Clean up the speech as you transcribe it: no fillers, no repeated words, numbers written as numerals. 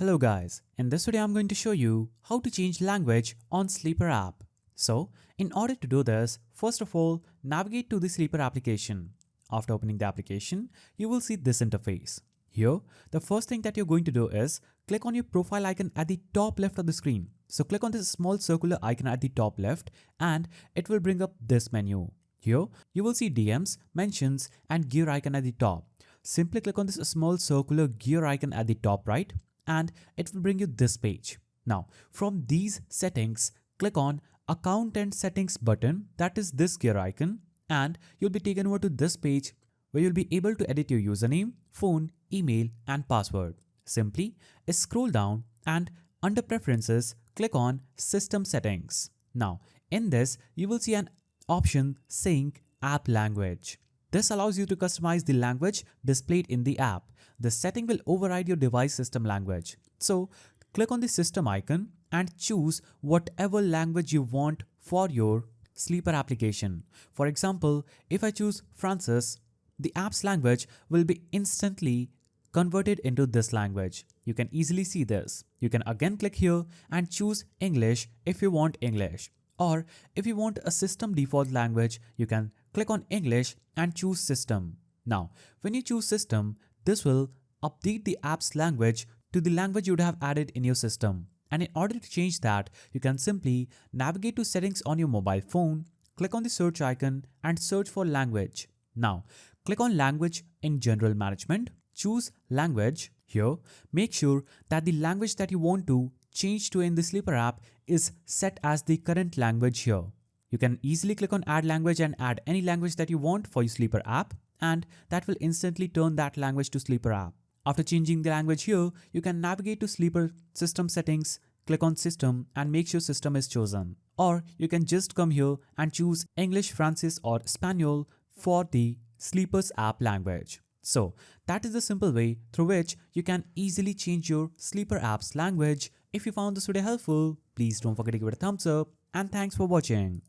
Hello guys, in this video I'm going to show you how to change language on Sleeper app. So, in order to do this, first of all, navigate to the Sleeper application. After opening the application, you will see this interface. Here, the first thing that you're going to do is click on your profile icon at the top left of the screen. So click on this small circular icon at the top left and it will bring up this menu. Here, you will see DMs, mentions and gear icon at the top. Simply click on this small circular gear icon at the top right and it will bring you this page. Now, from these settings, click on Account and Settings button, that is this gear icon, and you'll be taken over to this page where you'll be able to edit your username, phone, email, and password. Simply scroll down and under Preferences, click on System Settings. Now, in this, you will see an option saying App Language. This allows you to customize the language displayed in the app. This setting will override your device system language. So, click on the system icon and choose whatever language you want for your Sleeper application. For example, if I choose Francis, the app's language will be instantly converted into this language. You can easily see this. You can again click here and choose English if you want English. Or if you want a system default language, you can click on English and choose System. Now, when you choose System, this will update the app's language to the language you would have added in your system. And in order to change that, you can simply navigate to Settings on your mobile phone, click on the search icon and search for language. Now, click on Language in General Management, choose Language. Here, make sure that the language that you want to change to in the Sleeper app is set as the current language here. You can easily click on Add Language and add any language that you want for your Sleeper app, and that will instantly turn that language to Sleeper app. After changing the language here, you can navigate to Sleeper System Settings, click on System and make sure System is chosen. Or you can just come here and choose English, Francis or Spanish for the Sleeper's app language. So that is the simple way through which you can easily change your Sleeper app's language. If you found this video helpful, please don't forget to give it a thumbs up and thanks for watching.